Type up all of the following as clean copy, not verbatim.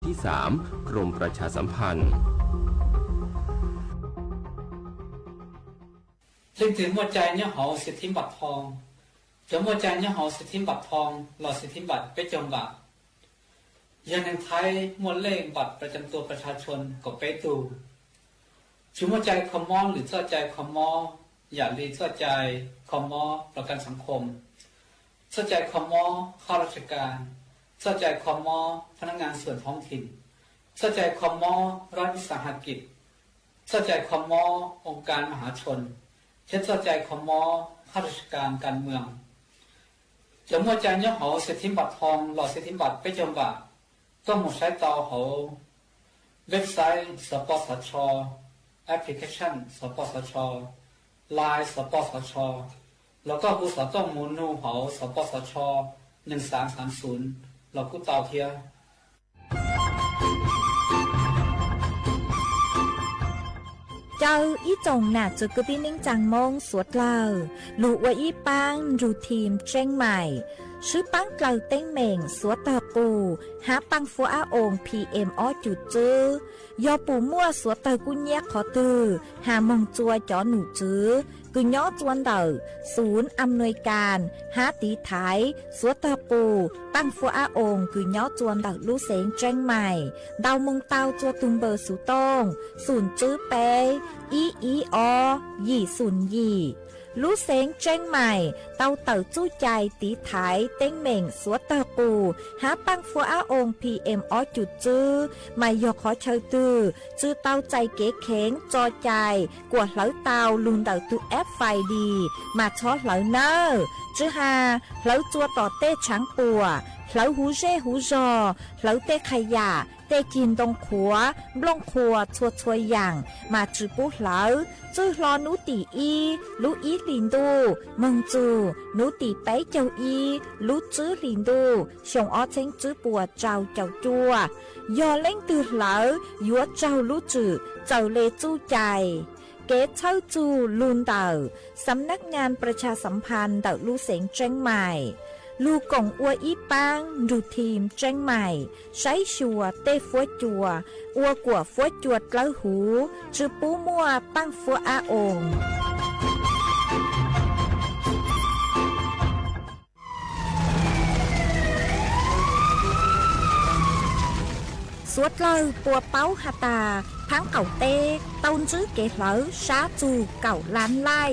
ที่3กรมประชาสัมพันธ์ซึ่งถึงหัวใจเนี่ยหอสิทธิบัตรทองจะหัวใจเนี่ยหอสิทธิบัตรทองหลอดสิทธิบัตรไปจงบะยังในไทยมวลเลขบัตรประจำตัวประชาชนก็ไปตูชุมหัวใจคอมอหรือเจ้าใจคอมออย่าลีเจ้าใจคอมอประกันสังคมเจ้าใจคอมอข้าราชการเจ้าใจคอมอพนักงานส่วนท้องถิ่นเจ้าใจคอมอรัฐวิสาหกิจเจ้าใจคอมอองค์การมหาชนเช่นเจ้าใจคอมอข้าราชการการเมืองจะมัวใจเนี่ยหอสิทธิบัตรทองหลอดสิทธิบัตรไปจมบะต้องหมดใช้ต่อหอเว็บไซต์สปสชแอปพลิเคชันสปสชไลน์สปสชแล้วก็ผู้สอต้องมูลนูหอสปสช1330เรากู้เตาเทียเจ้าอีจงน่ะจุดกุฏินิ่งจังมงสวดเล่าลูกว่าอีปังรูทีมเจ้งใหม่ชื่อปังเกลาเต้งเหม่งสวดตาปูหาปังฟัวอาองพีเอ็มอจุดจื้อยอปูมั่วสวดตากุญแยกขอตือหามงจัวจอหนูจื้อกุญย้อจวนเดอศูนย์อำนวยการหาตีไถสวดตาปูปังฟัวอาองกุญย้อจวนเดอลูเสงเจ้งใหม่ดาวมงเตาจัวตุงเบอร์สุตงศูนย์จื้อเปอีอยี่ศูนย์ยี่ลูเสงเจ้งใหม่เตาเต่าจู้ใจตีไถเต้งเหม่งสวดตาปูหาปังฟัวอาองพีเอ็มอจุดจื้อไม่ยอขอเชยตือจื้อเตาใจเก๋เข็งจอใจกวดเหลาเตาลุนเต่าตูแอฟไฟดีมาช้อเหลาเนอจื้อหาเหลาจัวต่อเต้ช้างปัวเหลาหูเร่หูจอเหลาเต้ขยะเต้กินตรงขัวบลงขัวชัวชัวอย่างมาจื้อปุ๊เหลาจื้อรอนูตีอีลูอีลินดูเมืองจูนูตีไปเจ้าอีลูจื้อลินดูชงอ้อเช้งจื้อปัวเจ้าจัวยอเล่งตือเหลายัวเจ้าลูจื้อเจ้าเลจู้ใจเกตเช่าจูลุนเต่าสำนักงานประชาสัมพันธ์เต่าลูเสงเจ้งใหม่ลูกงอัวอีปังดูทีมเจ้งใหม่ใช้ชัวเต้ฟัวจัวอัวกัวฟัวจวดเล้าหูจือปูมัวปังฟัวอาองสวดเลยปัวเป้าหาตาพังเก่าเต้เต้าจื้อเกเหลอช้าจูเก่าล้านไล่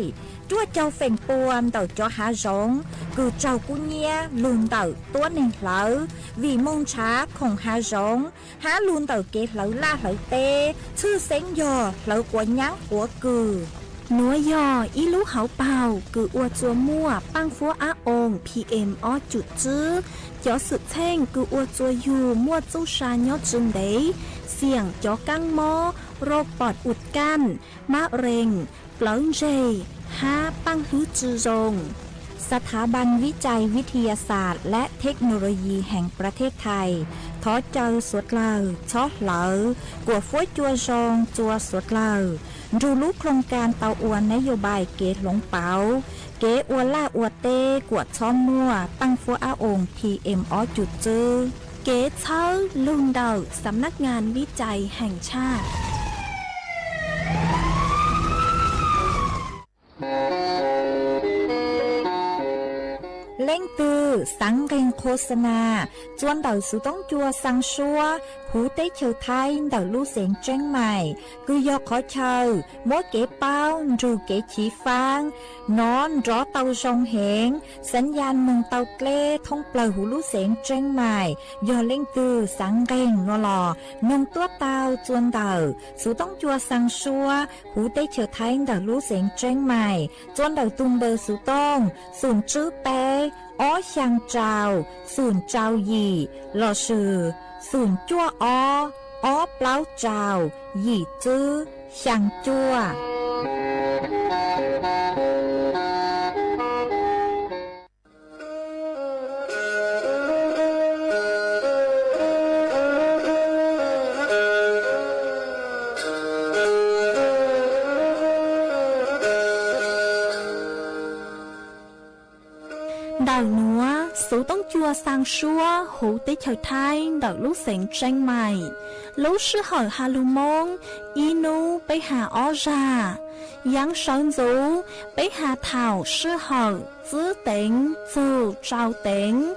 จ้วเจ้าเฟ่งปวนเต่าจ้าหาร้องกูเจ้ากุเนียลุนเต่าตัวหนึ่งเหลาวีมงช้าของหาร้องหาลุนเต่าเกเหลาล่าเหลาเต้ชื่อเซ็งยอเหลากว่ายั้งหัวกือหนัวยออีลูกเขาเป่ากืออวจัวมั่วปังฟัวอาองพีเอ็มอจุดจื้อจอสุดแท่งกืออวจัวอยู่มั่วจู้ชายอจึงเดเสี่ยงจอกังมอโรคปอดอุดกั้นมะเร็งเปล่าเจหาปังฮื้อจือรงสถาบันวิจัยวิทยาศาสตร์และเทคโนโลยีแห่งประเทศไทยท้อเจอสวดเลาช้อเหลากวดฟ้วยจัวจองจัวสวดเลาดูรู้โครงการเตาอวนนโยบายเกตหลงเปาเกอวล่าอวเต้กวดช้อมมั่วปังฟัวอาองพีเอ็มอจุดจื้อเกตเช้าลุงเดาสำนักงานวิจัยแห่งชาติเล่งตือสังเกงโฆษณาจวนเต่าสุต้องจัวสังชัวหูเต้เชียวไทยเต่าลู่เสียงเจ้งใหม่คือยอขอเชยมัวเก๋เป้ารูเก๋ฉีฟางนอนรอเต่าชงเหงสัญญาณมึงเต่าเกล้ท่องเปล่าหูลู่เสียงเจ้งใหม่ยอเล่งตือสังเกงงอลอนงตัวเต่าจวนเต่าสุต้องจัวสังชัวหูเต้เชียวไทยเต่าลู่เสียงเจ้งใหม่จวนเต่าตุงเบอร์สุต้องศูนย์จื้อเป้อ้อช่างเจ้าศูนย์เจ้าหยี่หล่อชื่อศูนย์จั่วอ้อเปล่าเจ้าหยี่จื้อช่างจั่วดาวนัว số tông chùa sang xua hữu tế trời thai đợi lúc sinh tranh mày lúc sư hỏi hà lưu mông inu bây hà ó ra yang sơn dấu bây hà thảo sư hỏi giữ tính dù trao tính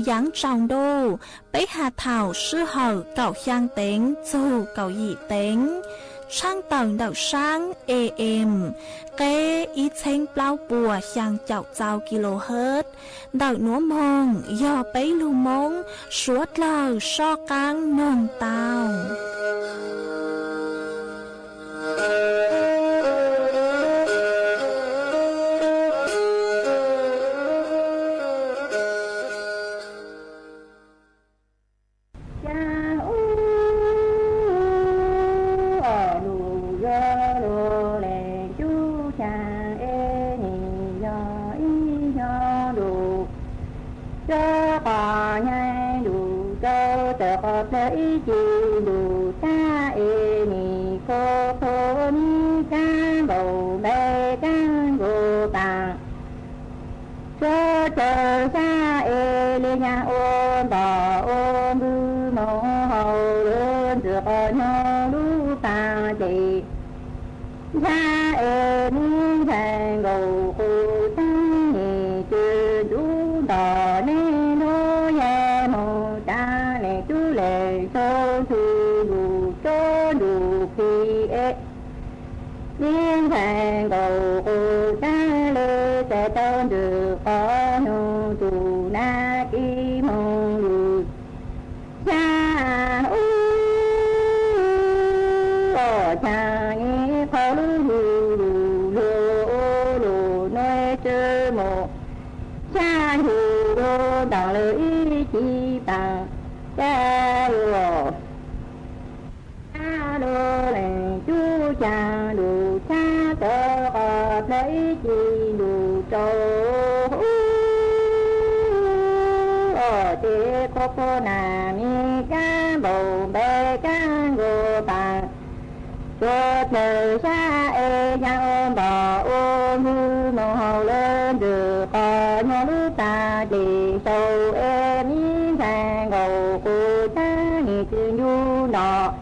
yang trọng đô bây hà thảo sư hỏi cậu khang tính dù cậu dị tính sang tầng đầu sáng AM kế ít thanh bao bùa sang chậu trao kHz đầu núa mông do bấy lưu mông suốt lờ so căng nông tàu lấy chi đủ ta ni cô thô ni ca bầu bê can gô tàng cho chờ xa lê nhà ôn bò ôn bư mô hầu đơn dược nhau lũ tàng chị xa ni thành gầu cô tăng ni chư đủ đỏ nên nô ye mô ta lệ chú lệ cho thư đủ cho đủ khi liên thành cầu cô ta lê sẽ tôn được có nô tù na kỳ mong được cha ở cha nhé khó lưu lưu nói chơ một cha hữu đô đảng lời chi bằng cha hữu cha đô lệnh chú cha đủ cha tớ hợp lấy chi đủ trâu ở tế cô cô nà mi ca bầu bê ca gô bằng cho trời xa nhà ôm bò ôm hư mồ hầu lên được có nhau nước ta chỉ sâu ý thành gầu cô ta nghỉ chữ nhu nọ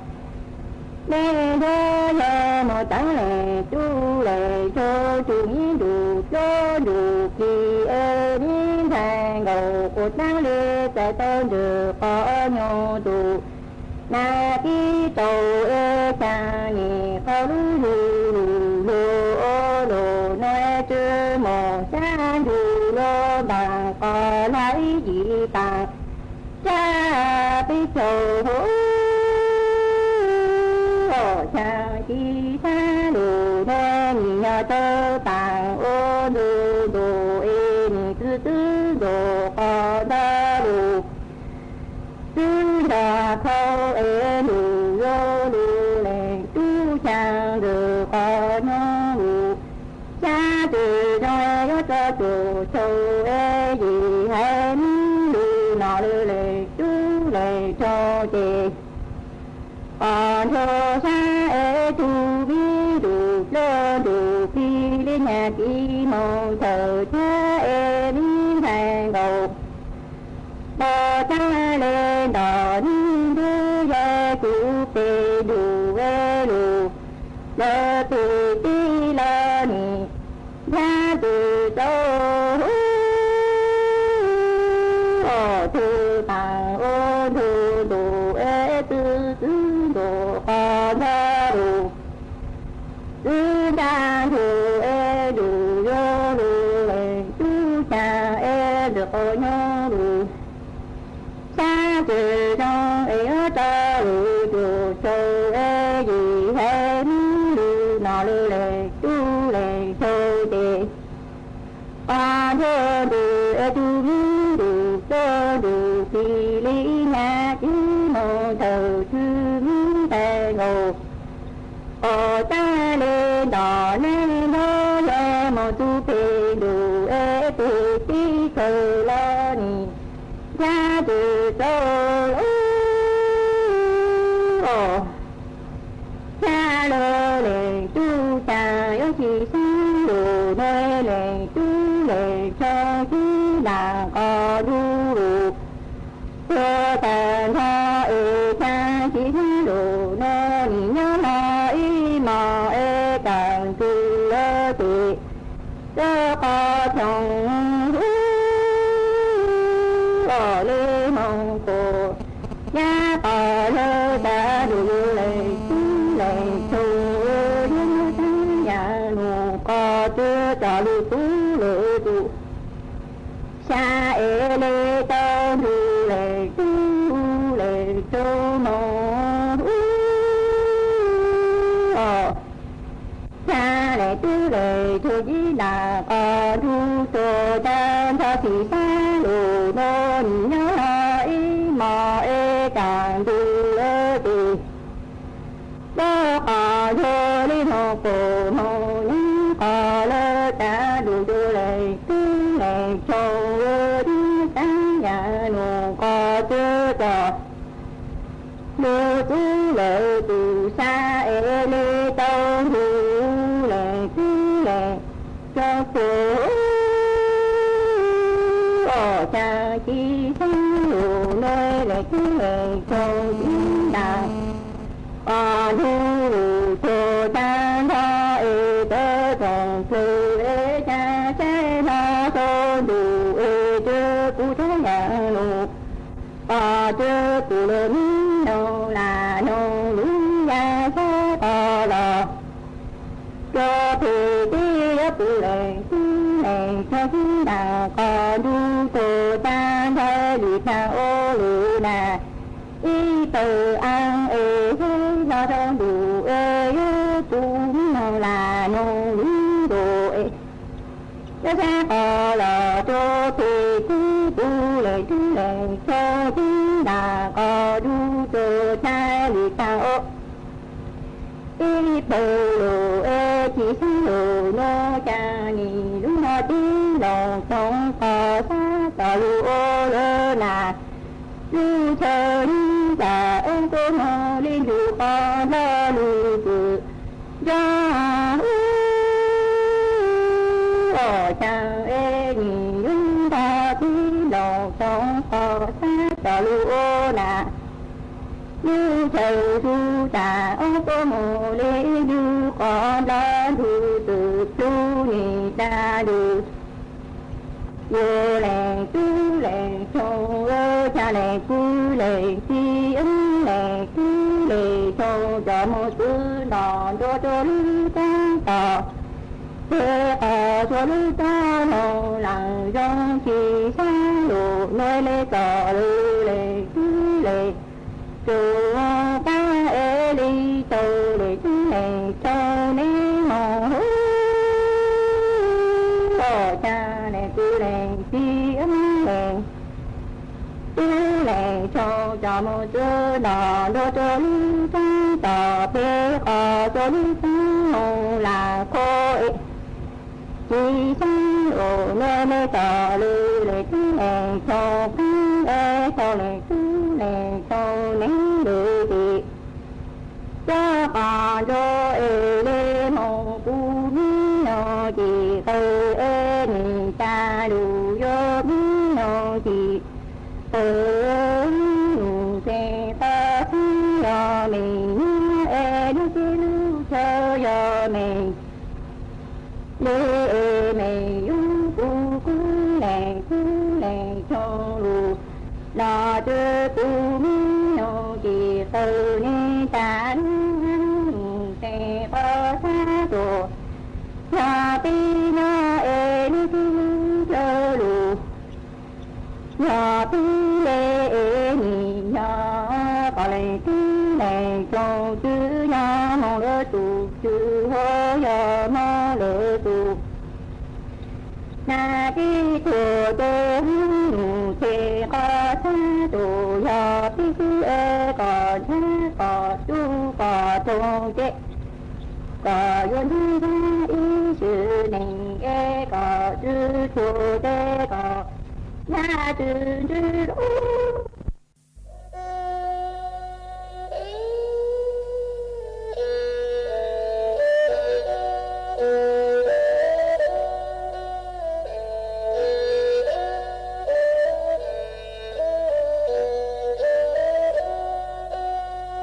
nên thế giờ một tắng lệ chú lệ cho chú nghĩ đủ cho đủ kỳ ý thành gầu cô ta lê sẽ tôn được có nhau đủ na ki tàu cha ni khó lu lu nói chưa một cha du lo bằng có lấy gì bằng cha biết sầu cha chi xa lu nên nhờ tơ bằng ô lu đồ ni tư tư đồ có đa lu tư là khâu lù lô lù lệ tu chàng được có nhau lù cha từ rồi có cho chủ sâu gì hay lù nọ lù lệ tu lệ cho chị còn cho xa tu bi đủ lơ đủ khi lên nhà kỳ mong thờ cha đi thành cầu bò cha lên đò đi đưa ra cụ tê đủ lù lơ tù ti lơ nì ra từ đâu thư bằng ô thư đủ tư tư đồ có ra đủ tư ra thư đủ vô lù lệ chú cha được ô nhô đủ cha từ trong ở cho lù dù sâu gì hết lù nọ lù lệ chú lệ sâu tê qua thơ đủ chú vi đủ cho đủ khi lý nhà chứ mô thờ chư vi tê ngô ở cha lên đỏ lên đô lê mô tu phê đủ tu tí cơ lo nì cha từ đâu cha lô lệ tu cha yếu chỉ sáng đồ nơi lệ tu lệ cho chứ là có du đồ nè nhị nhớ mà y mà e càng tu lơ tị cho có chồng ở lê mong cổ nhà có lơ đã đủ lệ châu nhớ tháng nhà nụ có chưa trả lưu tú lệ tụ xa ê lê tao đủ lệ châu mong cha lệ tư lệ thôi dĩ là có thu tô tan cho thị xa lù nô nhớ ý mò ê càng tư lê tì đó có vô lý hồ cổ hồ nhớ có lơ ta đủ tư lệ châu đi sáng nhà nụ có tư trò lô tư lệ từ xa ê lê tâu hù lệ cho phố ở cha chi sáng lù nơi lệ châu chính đà thu lù tô tan tha ê tơ tròn sư ê cha chế na tô đủ ê chơ cụ thế nhà lù chơ cụ lơ mi nô là nô lũ ya thế tò lò cho thì đi cụ lệ cho chúng ta có đủ tô tan thay lì cha ô lù nà y từ ăn ê cho trong đủ ê tu nô là nô lũ đồ ê cho cha có lò cho thì tu lệ cho chúng ta có đủ tô cha lì cha ô y từ lù ê chỉ sáng lù nô cha nhì lũ nô tí lò sống có xa tò lù ô lơ nà lù chờ đi cả ơn cô mò lên lù có lơ lù cử ra ở cha ê nhì lũ ta tí lò sống có xa tò lù ô nà như thầy thu tà ô cô mồ lê du con đã thu từ tu nì ta được vô lệ tu lệ châu ơ cha lệ cu lệ chi ứng lệ cu lệ châu cho một tư đỏ cho lưu ta tỏ thế cho lưu ta hồ lặng trong chi sáng đủ nơi lê cỏ lưu lệ cu lệ chùa ta ê đi từ để chúng này cho nên mò ở cha này cứ lệ chi ấm lệ cứ lệ cho một chữ đỏ đô cho lưu ta tỏ bê cho lưu ta hồ là cô ê chi sáng ổ nơi mê tỏ lưu lệ cứ lệ cho các ê cho lệ cứ lệ cho nén lệ thị cho bà cho ê lê mô cu mi nô chỉ từ ê nì cha đủ vô mi nô chỉ từ nụ xe ta thi yo mình ê nô chi lưu cho yo mình lê ê mê yu cu lệ cho lù là chư tu mi nô chỉ từ ni ta se pa sa tu ya pi na e ni ti chơ lù ya pi lê e ni ya pa lê ti lê cho chư ya mô lê tu chư hô ya mô lê tu na đi thua tô nụ thế có sa tu ya pi e có sa có tu có tô chế có yuan thi ra y sư nền e có chư thua tế có na chư chư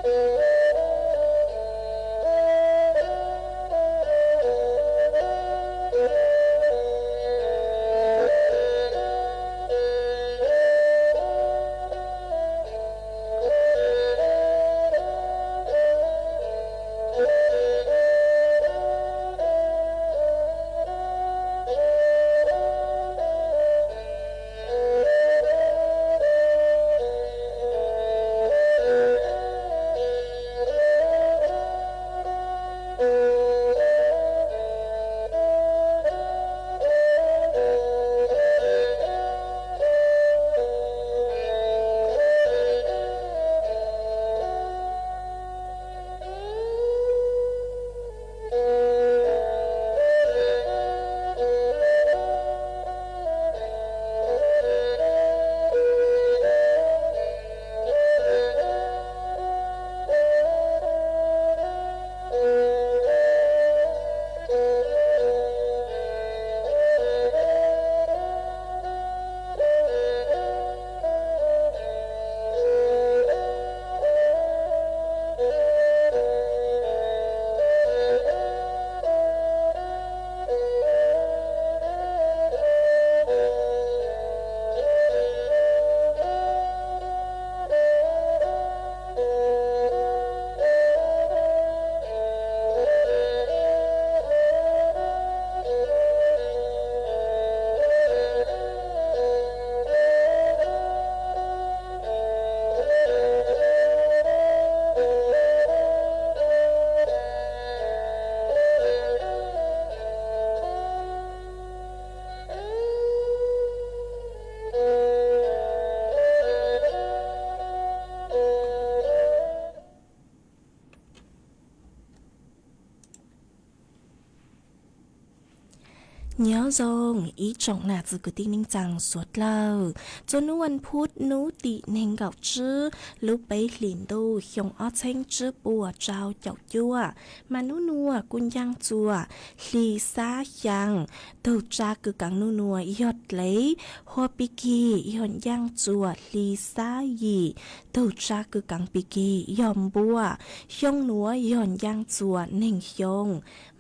Thank you. เหนียวจงอีจงน่ะจือกึตินิ่งจังสวดเล่าจนวันพุธนูติเน่งเก่าจื้อลุไปหลินดูหยงอ้อเช่งจื้อปัวเจ้าเจ้ายั่วมานูนัวกุญยังจัวลีซายังตูจากึกังนูนัวยอดเลยหัวปิกียอนยังจัวลีซายีตูจากึกังปิกียอมบัวหยงนัวยอนยังจัวเน่งหยง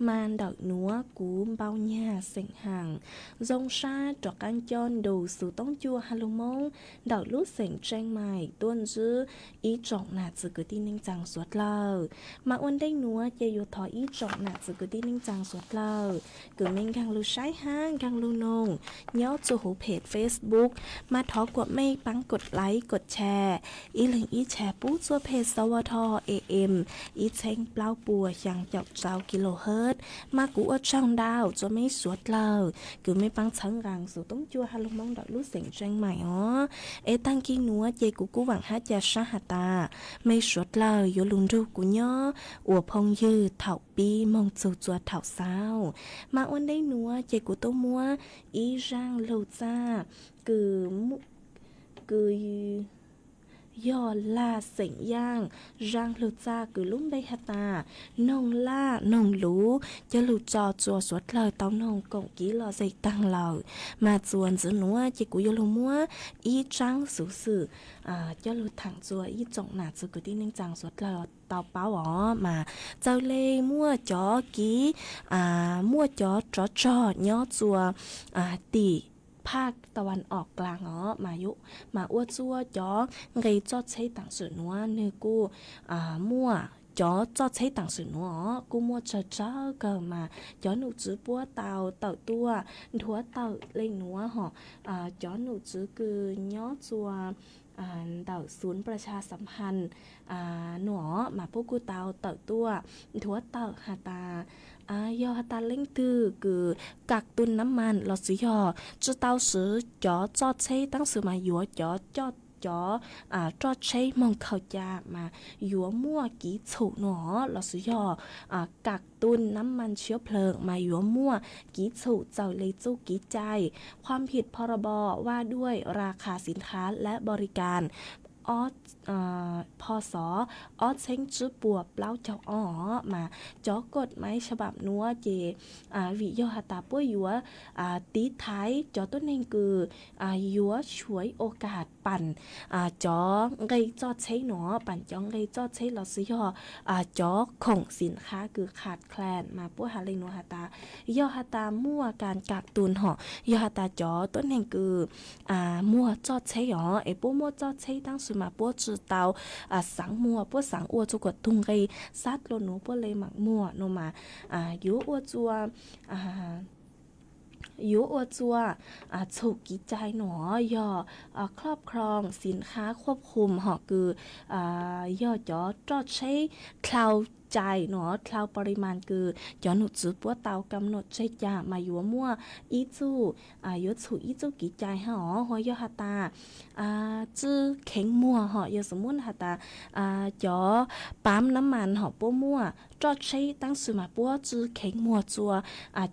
มานดอกนัวกูเบาหญ้าเสียงห่างจงชาดอกกันจอนดูสู่ต้องจัวฮาลุมงดอกลูกเสียงแจงใหม่ต้นจื้ออีจงน่ะจือกึตินิ่งจังสวดเล่ามาอ้วนได้นัวเจอยู่ทออีจงน่ะจือกึตินิ่งจังสวดเล่ากือเมงกังลูใช้ห้างกังลูนงเย้าจูหูเพจ Facebook มาทอกดไม่ปังกดไลค์กดแชร์อีหลิงอีแชร์ปู้จัวเพจสวท AM อีเชงเปล่าปัวยังเจ้าเจ้ากิโลเฮิรตมากูอดช่องดาวจะไม่สวดเล่ากือไม่ปังชังรังสู่ต้องจัวฮาลุมงดอกลูกเสียงแจงใหม่อ๋อตั้งกี้นัวเจกูหวังฮัจยาชาหตาไม่สวดเล่าอยู่ลุนรูกูย่ออัวพงยืดเถาปีมองจูจัวเถาเศร้ามาอ้วนได้นัวเจกูตัวมัวอีร่างโลจ้ากือมุกือย่อล่าเสียงย่างร่างโลจ้ากือลุ่มใบหตานงล่านงหลูจะหลุดจอจัวสวดเลยเต้านงกงกี้รอใจตั้งเรามาจวนจื้อนัวเจกูยลุมัวอีจังสูสื่อจะหลุดถังจัวอีจงหนาจือกูที่นิ่งจังสวดเลยเตาเป้าอ๋อมาเจ้าเล่มั่วจอกี้มั่วจอจอย่อจัวตีภาคตะวันออกกลางอ๋อมายุมาอ้วจัวจอไงจอดใช้ต่างสื่อนัวเนื้อกูมั่วจอจอดใช้ต่างสื่อนัวอ๋อกูมั่วเจ้าเกิดมาจอหนูจื้อปัวเต่าตัวถัวเต่าเล่งนัวหอจอหนูจื้อคือย่อจัวเต่าศูนย์ประชาสัมพันธ์หนอมาพวกกูเต่าตัวถัวเต่าหาตายอตาเล่งตือคือกักตุนน้ำมันหลอดสิยอจะเตาซื้อจอจอดใช้ตั้งสื่อมายัวจอจอดจอดใช้มองเขาจามายัวมั่วกี่ฉุหนอหลอดสิยอกักตุนน้ำมันเชื้อเพลิงมายัวมั่วกี่ฉุเจ้าเลยจู้กี่ใจความผิดพรบว่าด้วยราคาสินค้าและบริการพศเช้งจื้อปัวเปล่าเจ้ามาจอกฎหมายฉบับนัวเจวิโยหตาป้วยยัวตีท้ายจอต้นเองคือยัวช่วยโอกาสปั่นจอไงจอดใช้หนอปั่นจอไงจอดใช้หลอดซิยจอของสินค้าคือขาดแคลนมาป้วยหาเลยนัวหตายอหตามั่วการกักตุนหอยอหตาจอต้นเองคือมั่วจอดใช้หรอป้วมั่วจอดใช้ตั้งมาป้วจือเตาสังมัวป้วสังอัวจุกดทุงไกซัดโลนูป้วเลยหมักมัวโนมายูอัวจัวถูกกิจใจหนอย่อครอบครองสินค้าควบคุมหอคือย่อจอจอดใช้คลาวใจหนอคลาวปริมาณคือย้อนหนุจื้อปัวเตากำหนดใช้ยามายัวมั่วอีจูยศถูอีจูกิจใจหอหัวยอหตาจื้อเข็งมั่วหอยอสมุนหตาจอปั๊มน้ำมันหอปัวมั่วจอดใช้ตั้งสื่อมาปัวจื้อเข็งมั่วจัว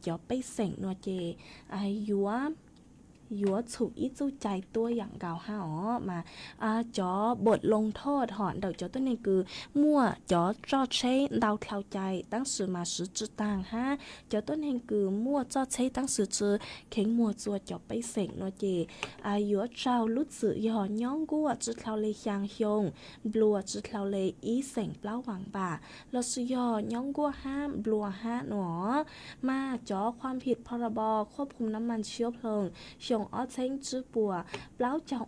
จอไปเสงนัวเจยัวถูกอีจูใจตัวอย่างเก่าห้ามาจอบทลงโทษหอนเดาจอตัวนี้คือมั่วจอจอดใช้ดาวคลาวใจตั้งสื่อมาสื่อจืดต่างฮะจอตัวนี้คือมั่วจอดใช้ตั้งสื่อจือเข่งมั่วจัวจอบไปเสกนัวเจยัวเจ้าลุดสื่อย่อย่องกัวจืดคลาวเลยยางยงบลัวจืดคลาวเลยอีเสงเปล่าหวังบ่าเราสื่อย่อย่องกัวห้ามบลัวห้าหนอมาจอความผิดพรบควบคุมน้ำมันเชื้อเพลิงเช้งจื้อปัวเปล่าเจ้า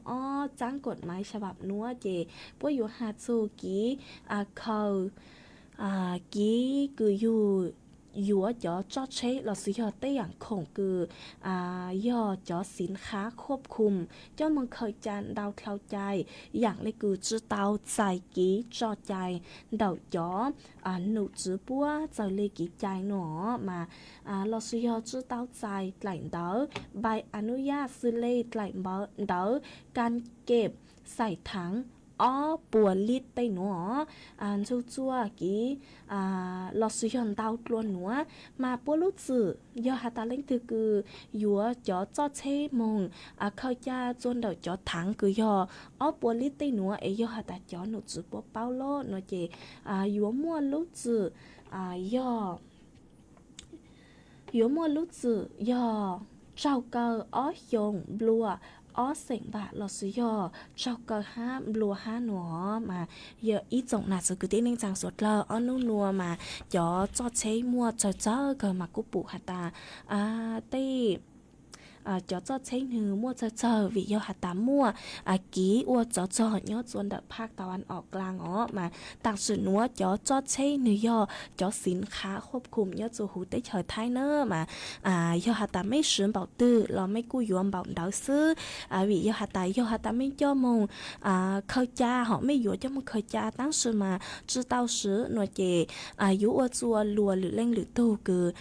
จ้างกฎหมายฉบับนัวเจปัวอยู่หาซูกีเขากีคืออยู่ยัวจอจอดใช้หลอดสิยอได้อย่างคงคือย่อจอสินค้าควบคุมเจ้ามึงเคยจานดาวเท่าใจอย่างเลยคือจื้อเตาใส่กีจอใจเดาจอหนูจื้อปัวใจเลยกีใจหนอมาหลอดสิยอจื้อเตาใจไหลเดาใบอนุญาตซื้อเลยไหลเดาการเก็บใส่ถัง อ้อปัวลิดไปหนัวจัวกี่ลอสุยอนดาวตัวหนัวมาปัวลุจือยอหาตาเล่งตือกือยัวจอจอเชมงเข้าจ้าจนเดาจอถังกือยออ้อปัวลิดไปหนัวเอยอหาตาจอหนุจือปัวเป้าโลหนัวเจยัวมัวลุจือยมัวลุจือยอเจ้าเกออ้อยงบลัวอ้อเสียงบะลอสุยอเจ้าเกอห้าบลัวห้าหนัวมาเยอะอีจงน่าจะคือที่นิ่งจังสวดเลออ้อนุ่นัวมาจอจอใช้มัวเจอเกอมากุปุหัตาตีcho thấy nữ mua cho vì do hạt tám mua ký ua cho nhớ chuẩn đợtภาค ตะวันออกกลางmà ต่างส่วนนัวcho thấy nữ do cho สินค้าควบคุมnhớ cho hữu tế trời thái nơ mà do hạt tám mấy sướng bảo tư lo mấy cú yuan bảo đạo sư vì do hạt tám mấy cho mong khơi cha họ mấy dụ cho mong khơi cha tăng sự mà chưa tao sứ nội chè dụ ua chua lùa lử lên lử tu cứ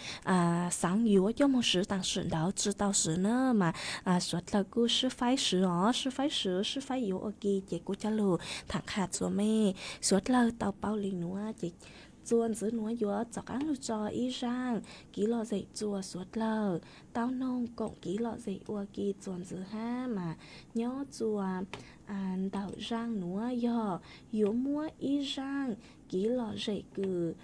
sáng dụ cho mong sứ tăng sự đó chưa tao sứ mà suốt là cô sư phái sứ sư phái yếu ở kia chị cô cha lù thẳng hạt cho mẹ suốt là tao bao liền nữa chị chuồn giữ núa yếu chọc ăn lu cho ý rang ký lọ dậy chùa suốt lờ tao nông cộng ký lọ dậy ua kia chuồn giữ ha mà nhớ chùa đào rang núa yếu mua ý rang ký lọ dậy cứ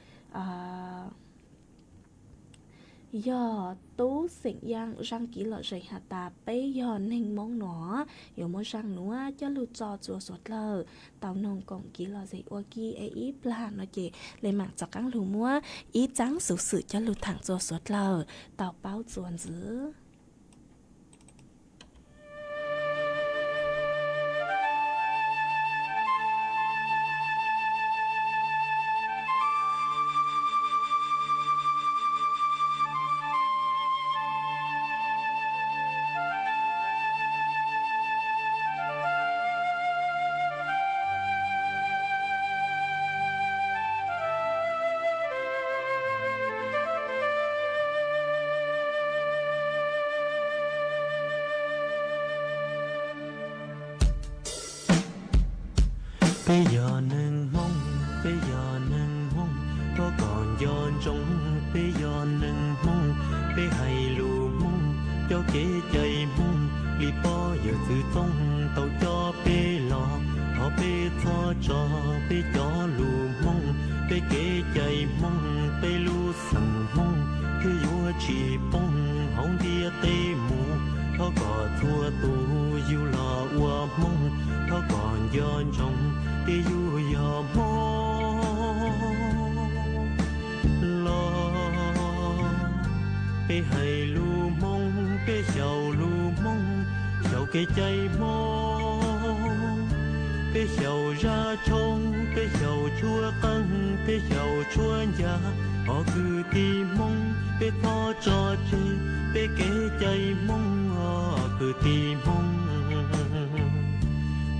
do tú sinh yang răng kỹ lọ dày hạt tà bế do ninh mong nó yếu mô răng núa cho lưu cho chùa suốt lờ tàu nông cộng kỹ lọ dày ô kia ý plà nó chỉ lên mạng cho cắn lưu mua ý trắng sự sự cho lưu thẳng chùa suốt lờ tàu báo chuồn giữ bây giờ nâng mong có còn giòn trong bây giờ nâng mong bây hay lù mong cho kế chạy mong li po giờ từ trong tàu cho bê lò họ bê thọ cho bê cho lù mong bê kế chạy mong bê lù sằng mong cứ vua chỉ bông hông dia tê mù họ có thua tu yêu lò ua mong họ còn giòn trong bê yu yo mong lo bê hay lu mong bê giàu lu mong giàu cái chạy mong bê giàu ra trong bê giàu chua căng bê giàu chua nhà họ cứ tìm mong bê thọ cho chê bê kế chạy mong họ cứ tìm mong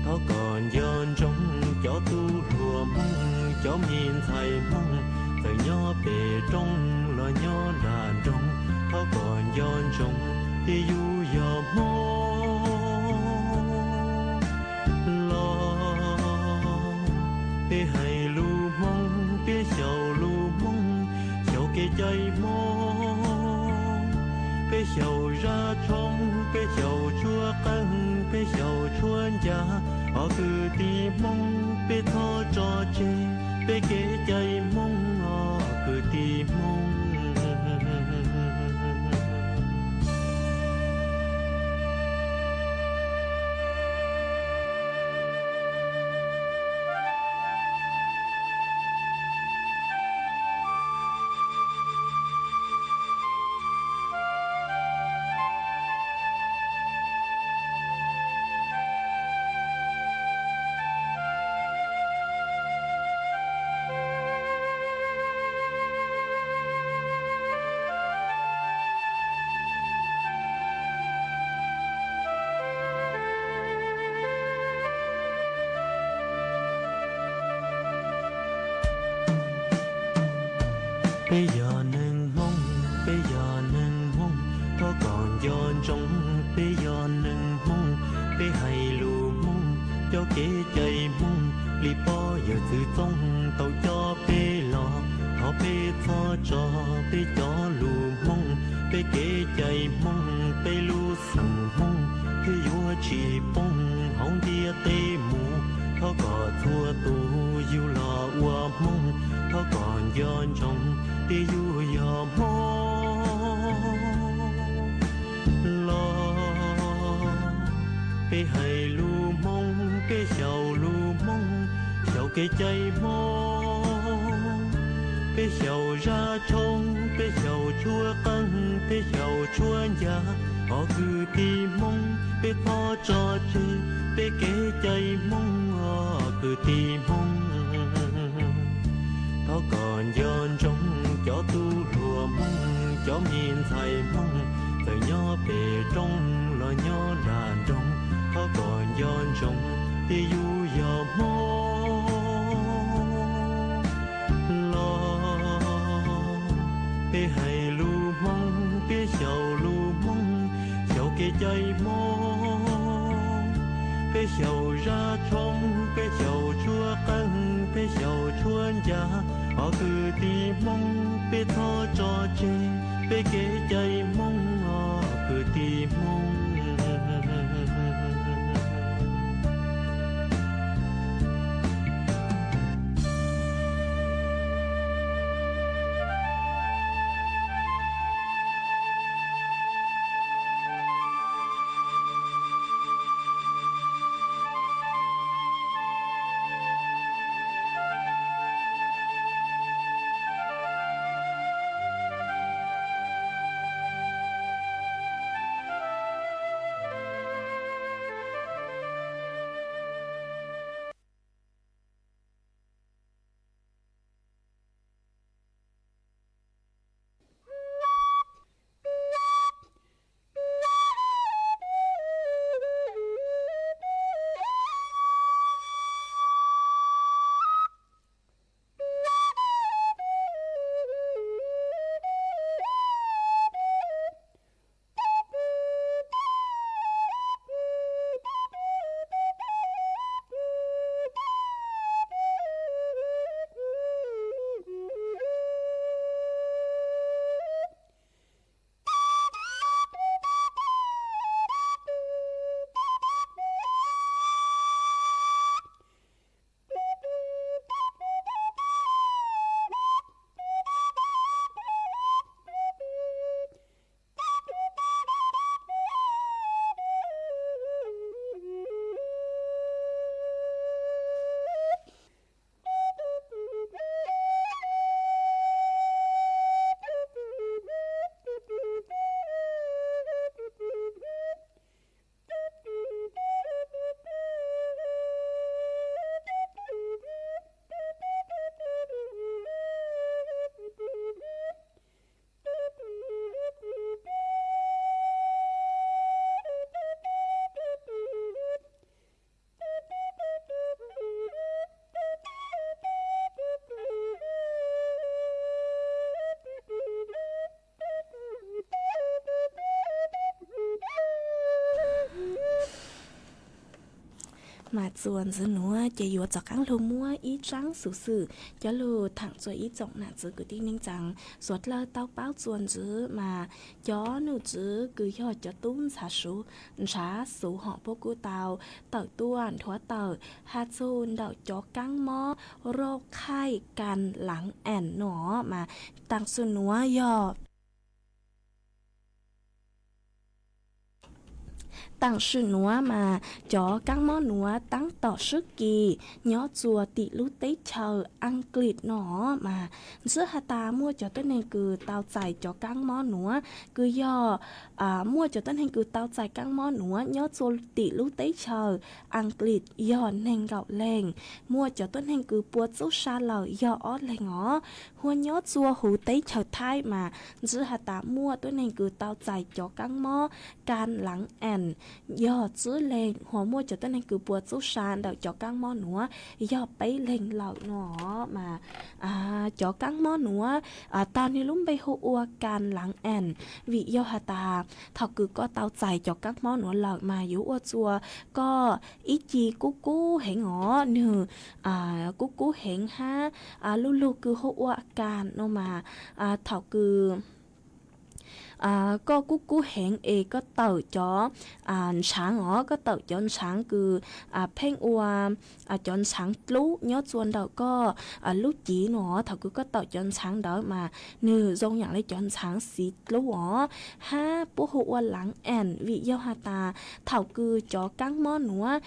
thọ còn giòn trong cho tu lùa mong cho nhìn thầy mong từ nhỏ bề trong lo nhỏ đàn trong thọ còn giòn trong thì du yo mong lo bê hay lu mong bê giàu lu mong giàu cái chạy mong bê giàu ra trong bê giàu chua căng bê giàu chua nhà họ cứ đi mong bê thọ cho chê bê kế chạy mong họ cứ đi mong bây giờ nâng mong có còn giòn trong bây giờ nâng mong bây hay lù mong cho kế chạy mong li po giờ từ trong tàu cho bê lò thọ bê thọ cho bê cho lù mông bê kế chạy mông bê lù sù mông khi vua chỉ bông hông dia tê mù thọ cỏ thua tu yêu lò ua mông thọ còn yon trong tê yêu yo mông lo bê hay lù mông bê sầu lù mông sầu kê chạy mông bê sầu ra trông bê sầu chua căng bê sầu chua nhà họ cứ đi mông bê thọ cho chê bê kế chạy mông họ cứ đi mông thọ còn yon trong cho tu lùa mông cho nhìn thầy mông từ nhỏ bề trong lo nhỏ đàn trong thọ còn yon trong đi du giờ mông lo bê hay lu mông bê sầu lu mông sầu kê chạy mông bê sầu ra trong bê sầu chua căng bê sầu chua nhà họ cứ đi mông bê thọ cho chê bê kế chạy mông họ cứ đi mông mà chuồn dưới núa chỉ dụ cho các lô mua ý trắng sủ sử cho lô thẳng cho ý trọng nè chứ cứ tin ninh rằng suốt là tao báo chuồn chứ mà cho nữ chứ cứ cho tún xả số họ bố cô tàu tàu tuần thua tàu hạt chôn đậu cho căng mó rô khai can lắng ẻn nó mà tăng xuân núa yo tăng sự núa mà cho các món núa tăng tỏ sức kỳ nhó chùa tị lú tế chờ Anh Glịt nó mà giữa hà ta mua cho tên này cứ tao chạy cho các món núa cứ do mua cho tên này cứ tao chạy các món núa nhó chùa tị lú tế chờ Anh Glịt do nên gạo lên mua cho tên này cứ buộc chút xa lời do ót lên ngó hoa nhó chùa hú tế chờ thai mà giữa hà ta mua tên này cứ tao chạy cho các món can lắng ẻn do chứ lên họ mua cho tên này cứ bùa chú sàn đợi cho các món nữa do bấy lên lợn nó mà cho các món nữa tao ní lúc bây hô ua can lắng ẻn vì do hà ta thọ cứ có tao chạy cho các món nữa lợn mà yếu ua chùa có ít chi cú hẹn ngõ nửa cú hẹn ha lu cứ hô ua can nó mà thọ cứ có cú hẹn có tàu cho sáng ngõ có tàu cho sáng cứ phèn ua cho sáng lú nhớ chuồn đầu có lú chỉ nó thầu cứ có tàu cho sáng đó mà nửa dòng nhận lấy cho sáng xịt lú ngõ ha bố hộ ua lắng ẻn vì do hà ta thầu cứ cho các món nữa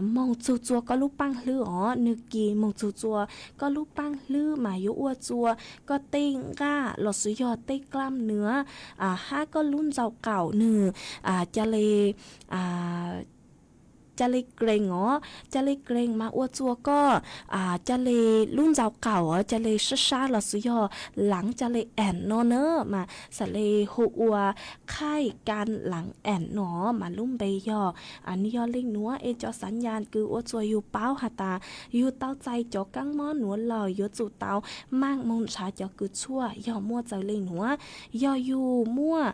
mong chua có lú băng lư ngõ nửa kỳ mong chua có lú băng lư mà yếu ua chua có tên ga lọt sử do tên clam nữa ha có luôn giàu cảo nửa cha lê gheng mà ua chua có cha lê luôn giàu cảo cha lê sa là sử dụng lắng cha lê ẻn nó nữa mà sa lê hộ ua khai can lắng ẻn nó mà luôn bây giờ ni do linh nữa cho sản nhàn cứ ua chua yêu báo hả ta yêu tao chay cho các món nữa lời yêu chủ tao mang môn trả cho cứ chua do mua trời linh nữa do yêu mua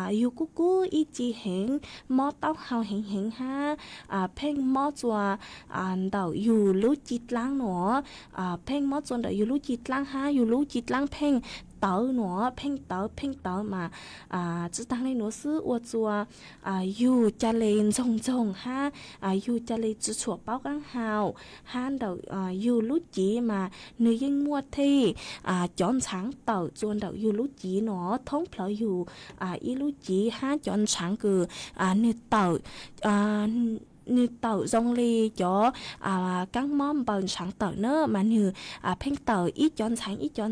yêu cú ít chi hẹn mó tao hào hẹn ha phèn mót chùa đầu dù lú chít láng nữa phèn mót chùa đầu dù lú chít láng ha dù lú chít láng phèn tớ nữa phèn tớ mà chỉ tăng lên nữa sư ua chùa dù cha lên rong ha dù cha lên chỉ chùa bao gắng hào han đầu dù lú chỉ mà người dân mua thì chọn sáng tớ chùa đầu dù lú chỉ nó thống phở dù ý lú chỉ ha chọn sáng cứ người tớ như tàu rong ly cho các món bẩn sáng tàu nữa mà như phèn tàu ít chọn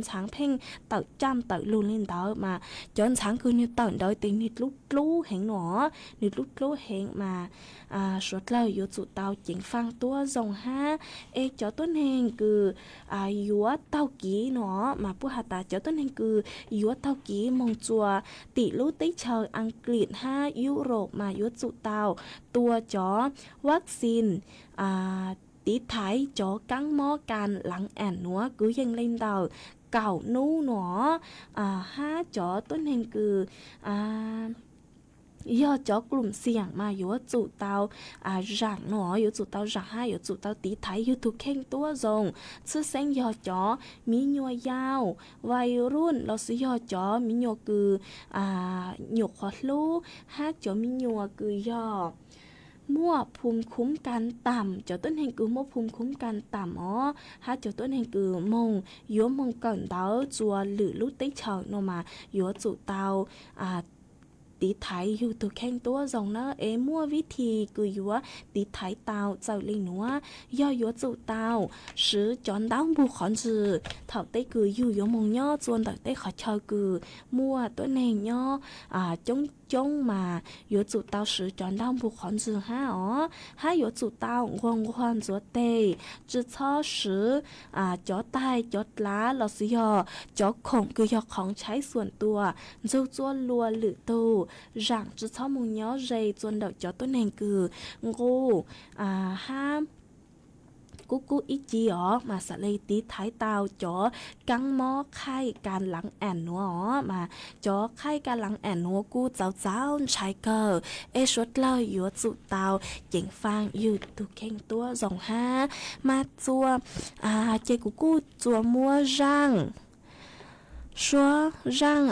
sáng phèn tàu trăm tàu luôn lên tàu mà chọn sáng cứ như tàu đôi tình nít lúc lú hẹn nó nít lúc lú hẹn mà suốt lâu yếu chủ tàu chính phang tua rong ha cho tuấn hẹn cứ yếu tàu ký nó mà bữa hạt ta cho tuấn hẹn cứ yếu tàu ký mong chùa tỷ lú tích chờ Anh Glịn ha Europe mà yếu chủ tàu tua cho vaccine tí thái cho cắn mó can lắng ẻn nữa cứ dâng lên đầu cào nú nó ha cho tuấn hình cứ do cho gồm xiềng mà yếu chủ tàu rạng nó yếu chủ tàu rạng ha yếu chủ tàu tí thái yếu thuộc khen tua rồng sư sinh do cho mí nhua dao vài run nó sẽ do cho mí nhua cứ nhục hoạt lú hát cho mí nhua cứ do mua phùm khúm can tạm cho tuấn hình cứ mua phùm khúm can tạm hát cho tuấn hình cứ mông yếu mông cẩn đó chùa lử lút tích chờ nó mà yếu chủ tàu tí thái yêu từ khen tua dòng nó mua viết thì cứ yếu tí thái tàu giàu lên nữa do yếu chủ tàu sử chọn đáo bu khẩn sự thảo tây cứ yếu mông nhó chuồn đợi tây khỏi chơi cứ mua tối này nhó chống mà yếu chủ tàu sử chọn đáo bu khẩn sự ha yếu chủ tàu ngoan chúa tây chỉ cho sử chó tai chó lá là sử dụng chó khổng cứ do khổng trái xuân tua dâu chua lùa lử tù rằng chỉ cho mong nhớ dây chuồn đợi cho tôi nên cứ ngô ha cú ít chi mà sẽ lấy tí thái tàu cho căng mó khai can lắng ẻn nữa mà cho khai can lắng ẻn nữa cú cháu trái cờ suốt lời yếu chủ tàu chính phang yêu tu khen tua dòng ha mà chua chơi cú chua mua răng xóa răng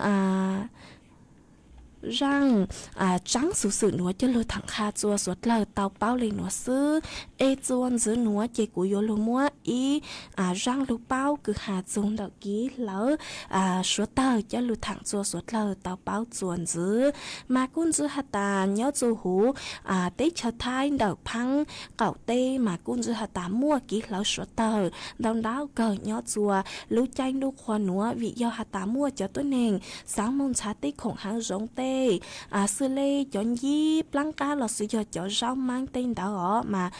trắng sự sự nữa cho lô thẳng kha chua suốt lời tàu bao lên nữa sư chuan giữ nữa chơi của yo lô mua ý răng lô bao cứ hà dùng đợt ký lỡ suốt tờ cho lô thẳng chua suốt lời tàu bao chuan giữ mà cũng giữ hạt ta nhớ chu hú tết chờ thái đợt phăng cậu tê mà cũng giữ hạt ta mua ký lỡ suốt tờ đau đau cờ nhớ chua lú chanh lú khoan nữa vì do hạt ta mua cho tôi nền sáng mong trả tết khổng hàng giống tê sư lê chọn dí lăng cá là sử dụng cho rau mang tên đó mà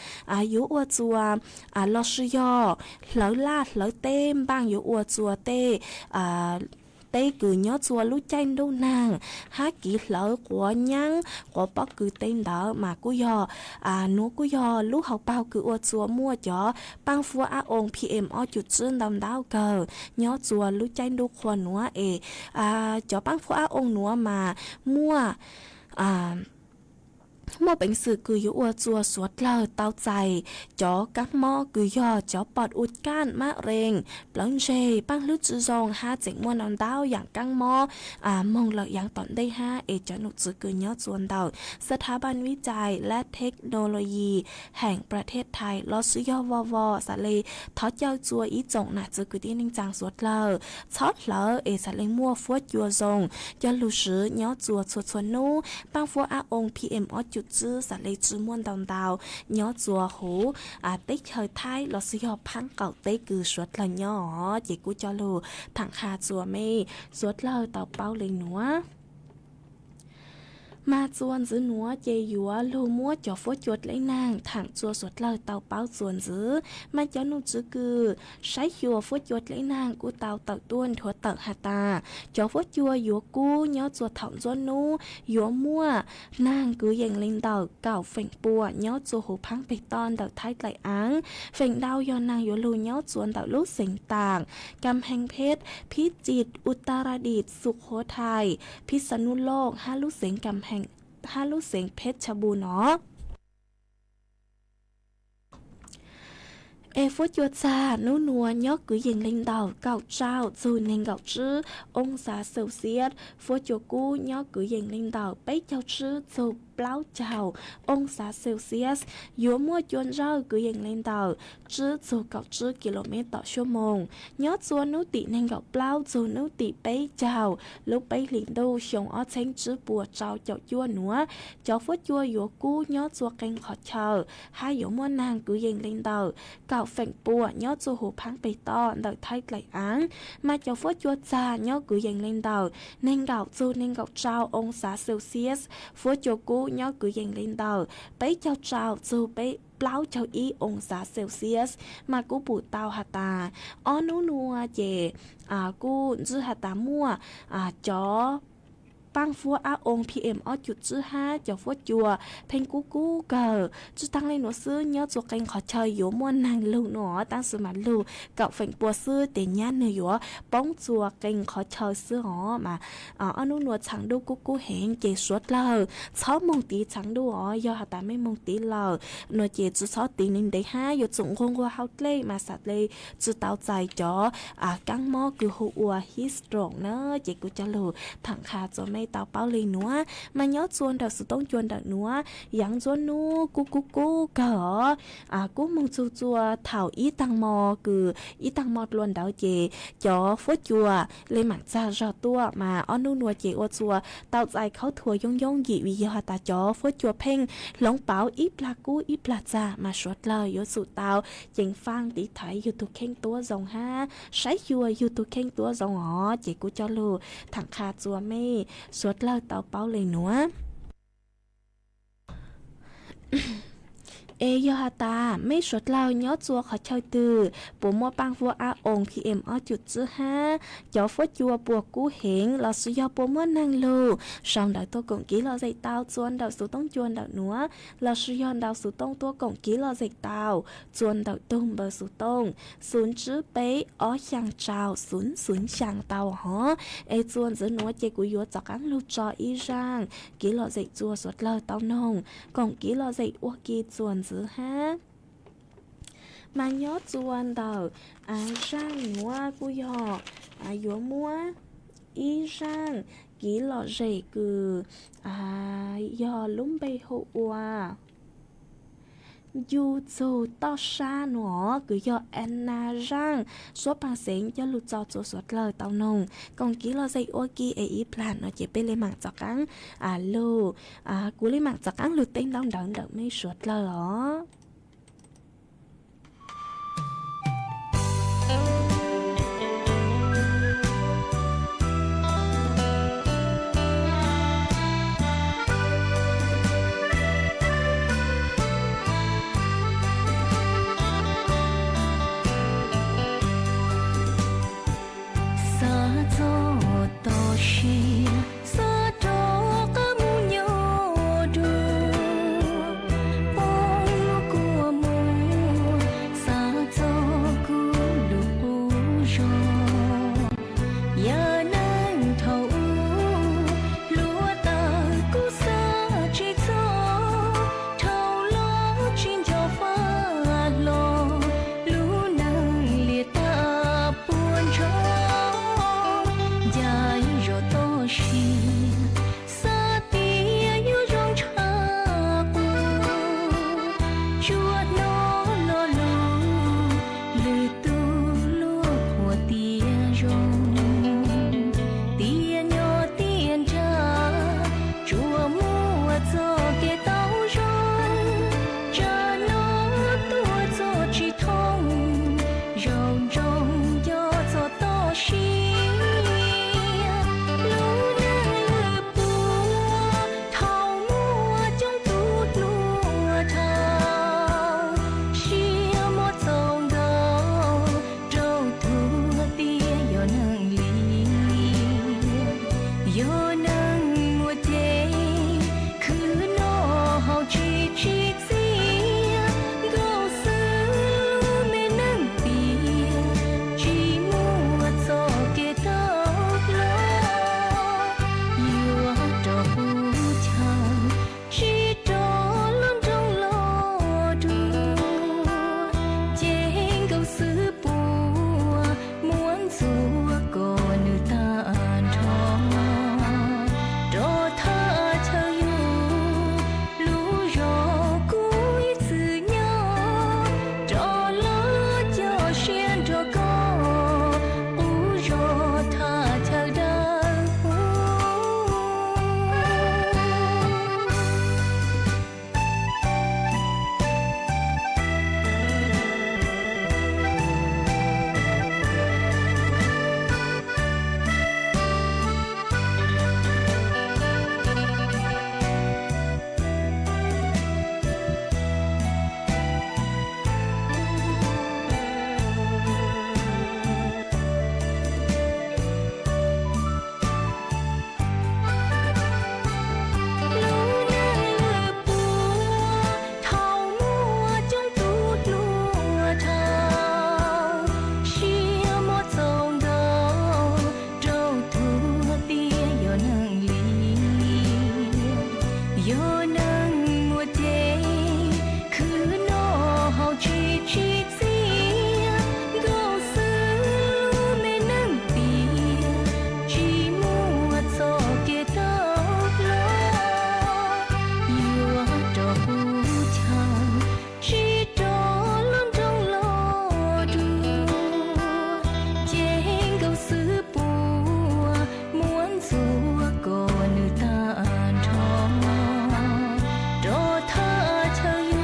yếu ua chùa là sử dụng lỡ la lỡ tem bang yếu ua chùa tê tê cứ nhớ chùa lúc tranh đâu nàng há kỹ lỡ của nhăng của bó cứ tên đó mà cú yò nó cú yò lúc học bao cứ ô chùa mua cho băng phua á ông PM ở chuột chân đầm đau cờ nhớ chùa lúc tranh đâu khoa nữa cho băng phua á ông nữa mà mua mua bánh sử cứ yếu ua chua suốt lờ tao chạy cho các mò cứ dò cho bọt ụt can má rèn bóng dê băng lút chữ dòng ha chỉnh mua nón đau dạng căng mò mong lợi dạng tận đây ha cho nụ chữ cứ nhớ chuồn đầuสถาบันวิจัยและเทคโนโลยีแห่งประเทศไทยลอซื้อยอวสะเลทอดเจ้าจัวอีจงน่ะจะคือที่นิ่งจังสวดเลอชอดเลอสะเลมัวฟวดยัวจงยอลูซื้อย้อจัวชวนชวนนู้ปังฟัวอาองพีเอ็มอจุดจื้อสะเลจื้อม้วนดาวย้อจัวหูติ๊กเฮยไทยลอซื้อยอพังเก่าเต้คือสวดเลยย้อเจกูจอลูถังคาจัวไม่สวดเลอเต่าเป้าเลยหนัวมาจวนซื้อหนัวเจยัวลูมัวจ่อฟจวดเลยนางถังจัวสวดเลยเต่าเป้าจวนซื้อมาเจ้านุ่งจื้อคือใช้ยัวฟจวดเลยนางกูเต่าต้วนถั่วเต่าหาตาจ่อฟจัวยัวกูย้อจัวถ่อมจวนนู้ยัวมัวนางกูยังเล่นเต่าเก่าเฝ่งปัวย้อจัวหูพังไปตอนเต่าท้ายไหลอ้างเฝ่งดาวยอนางยัวลูย้อจวนเต่าลูกเสียงต่างกำแพงเพชรพิจิตรอุตรดิตถ์สุโขทัยพิษณุโลกห้าลูกเสียงกำแพงห้าลูกเสียงเพชรบูรณ์เนาะฟุตยัวซานูนัวยกกือยิงเล่งดาวเก่าเจ้าจูนเล่งเก่าจื้อองศาเซลเซียสฟุตยัวกู้ยกกือยิงเล่งดาวไปเจ้าจื้อจูเปล่าเจ้าองศาเซลเซียสยัวมัวจวนเจ้ากือยิงเล่งดาวจื้อจูเก่าจื้อกิโลเมตรต่อชั่วโมงยอดจวนนุติเล่งเก่าเปล่าจูนุติไปเจ้าลูกไปหลิงดูชงอ้อเช้งจื้อปัวเจ้าเจ้ายัวหนัวเจ้าฟุตยัวยัวกู้ยอดจัวเก่งขอเชอให้ยัวมัวนางกือยิงเล่งดาวเก่าเฝ่งปัวnhớ cho hồ phán bày to đợi thay lại án mà cho phốt chua cha nhớ cứ dành lên đầu nên gạo chu nên gạo trao ông xã Celsius phốt cho cú nhớ cứ dành lên đầu bấy cho trao chu bấy plau cho ý ông xã Celsius mà cú bù tao hạt ta nú nua về cú dư hạt ta mua chó băng phua á ông PM ở chuột chữ ha cho phốt chùa phèn cú cờ chứ tăng lên nó xưa nhớ cho kênh khó chơi yếu muôn nàng lưu nó tăng sự mà lưu cậu phèn bùa xưa để nhát nơi yếu bóng chùa kênh khó chơi xưa họ mà ở nụ nụ chẳng đu cú hẹn chỉ suốt lờ 6 mông tí chẳng đu ở do hạt ta mấy mông tí lờ nó chỉ chú 6 tí nên đấy ha yếu dụng không qua hao lê mà sạt lê chú tao dài cho căng mò cứ hụ ua hít strong nữa chỉ cứ cho lưu thẳng khá cho mấy tao bao lì nữa mà nhớ chuồn đợt sự tông chuồn đợt nữa yang chuồn nu cú cỡ cú mong chua thảo ý tăng mò cứ ý tăng mò luôn đảo chị cho phốt chùa lên mặt ra rõ tua mà on nu nua chị ô chùa tao dài khâu thua yong dị vì giờ ta cho phốt chùa phèn lóng bảo ít là cú ít là cha mà suốt lời yếu sự tao chỉnh phang tí thấy YouTube khen tua dòng ha sấy chùa YouTube khen tua dòng họ chị cú cho lù thằng kha chùa mê suốt lời tao bao lên nữa do hạt ta mấy suốt lâu nhớ chùa khó chơi từ bố mua băng vua ông PM ở chuột chữ ha cháu phốt chùa buộc cú hẹn là sự do bố mua năng lưu xong đợi tôi cũng ký là dạy tao chuồn đợi số tông chuồn đợi nữa là sự do đào số tông tôi cũng ký là dạy tao chuồn đợi tung bờ số tông xuống chữ bé ở chẳng trào xuống chẳng tao hả chuồn giữa nó chơi của yếu chọc ăn lưu cho y rang ký là dạy chùa suốt lâu tao nông còn ký là dạy ô kỳ chuồn giữa ha mà nhớ chuồn đầu rang mua cú giò yếu mua y rang ký lọ dày cứ giò lúng bay hộ dù dù to xa nữa cứ do Anna rang số bằng sáng cho lụt cho chỗ suốt lời tao nông còn ký lo dây ô kia ý plan nó chỉ bên lên mạng cho cắn lô cú lên mạng cho cắn lụt tên đong đợn đợn mấy suốt lời đó rồng tiền nhỏ tiền cha chùa mua cho cái tàu rong cha nó tua cho chỉ thông rồng rồng cho to xí lúa nè bùa thau mua trong tút lúa thau xia một dòng đầu trâu thua tia yo nâng ly yo nâng mua thế cứ nó hậu chi chi xia gấu sư mê nâng tia chỉ mua cho cái tóc lo yêu trò bu chàng chỉ trò luôn trong lo đùa trên gấu sư bùa muốn rùa có nữ ta thọ trò tha chờ yêu lũ rò cuối sự nhỏ trò lỡ cho xuyên trò có u rò tha chờ đợi lúa nè bùa thau mua trong tút lúa thau xia một dòng đầu trâu thua tia yo nâng ly yo nâng mua thế cứ nó hậu chi chi xia gấu sư mê nâng tia chỉ mua cho cái tóc lo yêu trò bu chàng chỉ trò luôn trong lo đùa trên gấu sư bùa muốn rùa có nữ ta thọ trò tha chờ yêu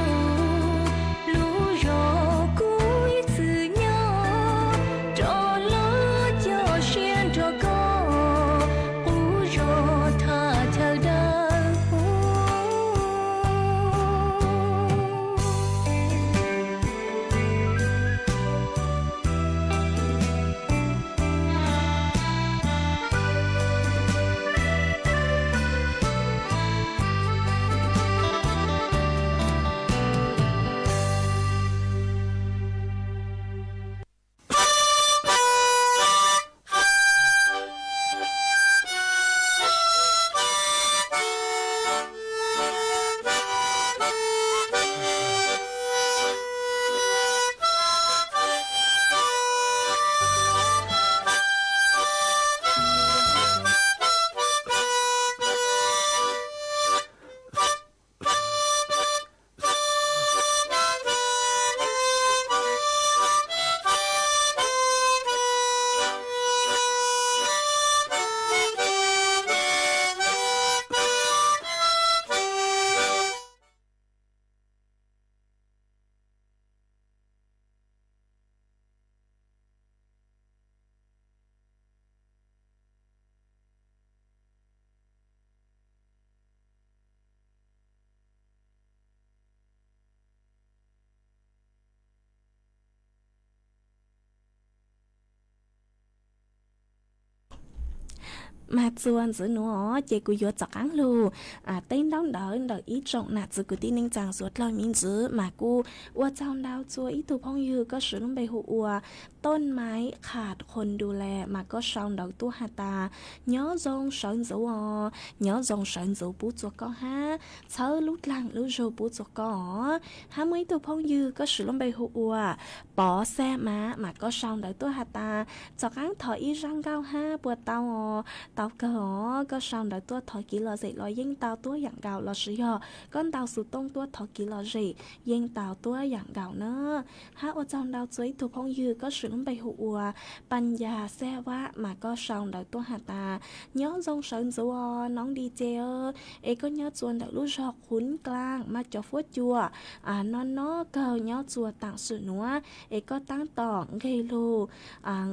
lũ rò cuối sự nhỏ trò lỡ cho xuyên trò có u rò tha chờ đợi mà chuan giữa nó chỉ cú yo chọc ăn lu tên đóng đỡ ý trọng nạt giữa cú tin ninh chàng suốt lời miếng giữ mà cúว่าเจ้าดาวจัวอีตูพองยือก็สือลงไปหัวต้นไม้ขาดคนดูแลมาก็ชาวดอกตัวหาตาย้อจงสอนจูย้อจงสอนจูปูจัวก็ฮะเช้าลุกหลังลุกโจปูจัวก็ฮะมื้อตูพองยือก็สือลงไปหัวปอแซ่มาก็ชาวดอกตัวหาตาจากอังถออีรังเก้าห้าปวดเตา tàu cờ có sao đợi tua thọ kỹ lò gì lo yên tàu tua dạng gạo lo sử dụng con tàu sụt tông tua thọ kỹ lò gì yên tàu tua dạng gạo nữa hát ở trong đào chuối thuộc phong dư có sự bày hụปัญญา xe vá mà có sao đợi tua hạt ta nhớ dòng sơn dấu nón đi chơi ấy có nhớ chuồn đợi lú giọt khún clang mà cho phốt chùa nó cờ nhớ chùa tặng sự núa ấy có tăng tỏng gây lù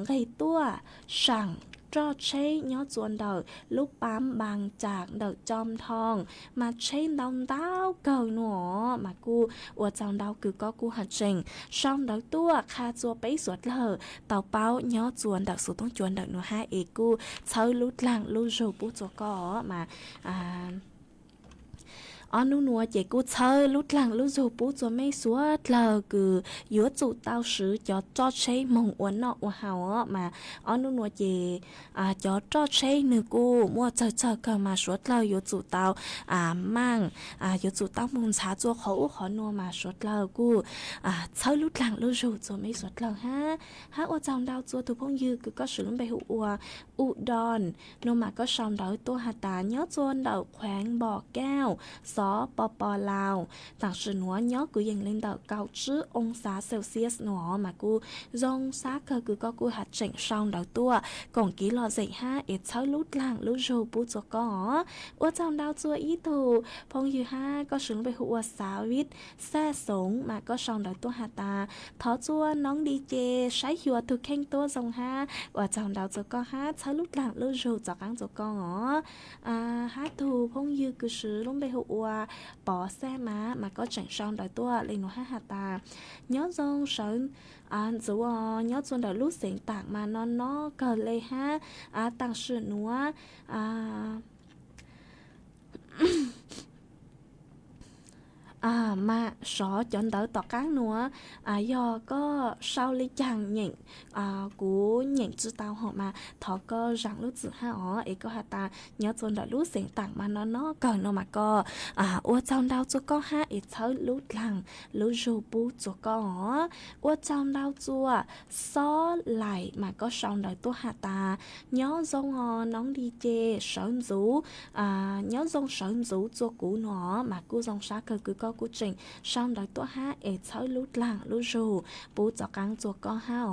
gây tua sẵn cho chế nhớ chuồn đời lúc bám bằng chạc đời chom thong mà chế đông đau cờ nọ mà cu ở trong đau cứ có cu hạt trình xong đời tua kha chùa bấy suốt lờ tàu báo nhớ chuồn đời số tông chuồn đời nọ hai ý cu chơi lút lăng lút rù bút cho có mà nu nua chỉ cô chơi lúc lăng lúc dù bố cho mấy số lờ cứ giữa chủ tao sử cho chế mong uốn nọ uốn hào mà nu nua chỉ cho chế nữ cô mua chờ cơ mà số lờ giữa chủ tao mang giữa chủ tao mong xả cho khẩu khó nua mà số lờ cô chơi lúc lăng lúc dù cho mấy số lờ ha ở trong đào cho tụi phong dư cứ có sử dụng bài hữu đòn nô mà có sòng đợi tôi hạt tà nhớ chuôn đậu khoáng bò cao gió bò lào tặng sự nữa nhớ cứ dành lên đậu cao chứ ông xã Celsius nữa mà cô dòng xã cơ cứ có cô hạt chỉnh sòng đậu tua còn ký lò dậy ha ít chơi lút làng lút rù bút cho có ở trong đào chua ý tù phong dư ha có sử dụng bài hữu xã vít xe sống mà có sòng đậu tôi hạt tà thó chua nóng đi chê sái hùa thực khen tôi dòng ha ở trong đào cho có ha lúc làng lúc rồi cho cắn cho con hát thù phong dư cứ sử lúc bây hụ bỏ xe mà có chẳng son đời tua lên nó hát ta nhớ dòng sơn dù nhớ dòng đời lúc xịn tạc mà nó cờ lê ha tăng sự nữa mà sọ chọn đỡ tọt cán nữa do có sau lý chàng nhện của nhện chữ tao họ mà thọ có rằng lúc chữ ha ấy có hạt ta nhớ chọn đỡ lúc xịn tặng mà nó cần nó mà có ô trong đau cho có ha ít thở lúc lằng lúc rù bu cho có ô trong đau chua xó lại mà có xong đợi tôi hạt ta nhớ dòng nóng đi chê sơn rú nhớ dòng sơn rú cho cũ nó mà cô dòng xa cơ cứ có cú trình xong đợi tôi ha ít thở lúc lằng lúc rù bu cho căng cho có ha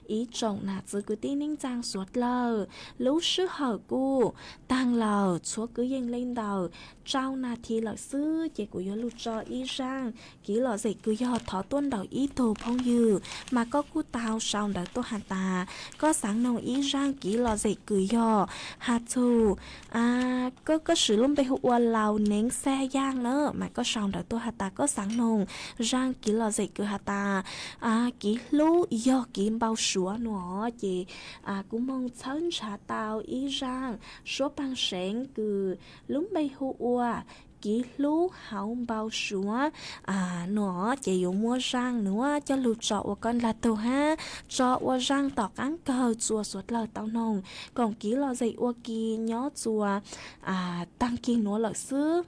ý trọng là chỉ cứ tin ninh trang suốt lờ lúc sư hở cu tăng lờ chúa cứ dành lên đầu trao na thì lợi sư chỉ của yo lụt cho y sang kỹ lọ dậy cứ yo thọ tuân đầu ý thù phong dư mà có cú tao sau đợi tôi hạt ta có sáng nông ý sang kỹ lọ dậy cứ yo hạt thù có sử dụng bê hụa lào nén xe giang nữa mà có sau đợi tôi hạt ta có sáng nông sang kỹ lọ dậy cứ hạt ta kỹ lú yo kỹ bao sủa nữa chị cũng mong chân trả tao ý sang số bằng sáng cứ lúng bê hụa kỹ lú hậu bao sủa nó chỉ dùng mua răng nữa cho lụt trọ con là tàu ha trọ răng tỏ cán cờ chùa suốt lời tao nồng còn kỹ lò dậy kỳ nhó chùa tăng kỳ nữa lợi sư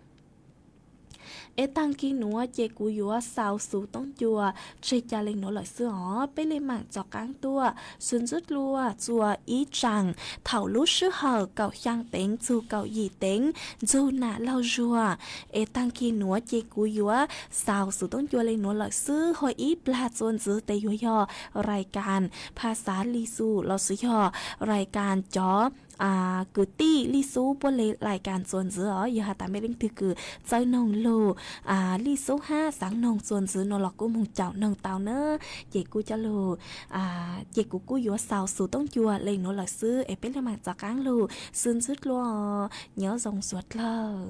tăng kỳ nữa chế cú yếu sao số tông chùa chế cha lên nó lợi sư bé lên mạng cho cán tua xuân rút lua chùa ý chẳng thảo lú sư hở cậu sang tính dù cậu gì tính dù nã lau rùa tăng kỳ nữa chế cú yếu sao số tông chùa lên nó lợi sư hồi ý là xuân giữ tây yếuรายการภาษาลีซูเราซื้อรายการจอcứ ti li số bố lệ lại càn xuân giữa giờ hà ta mới đánh từ cứ chơi nông lù li số ha sáng nông xuân giữa nó lọt của mùng chảo nông tàu nữa chị cô cho lù chị cô yếu sao số tông chùa lên nó là sư em biết là mặt cho cán lù xuân dứt luôn nhớ dòng suốt lờ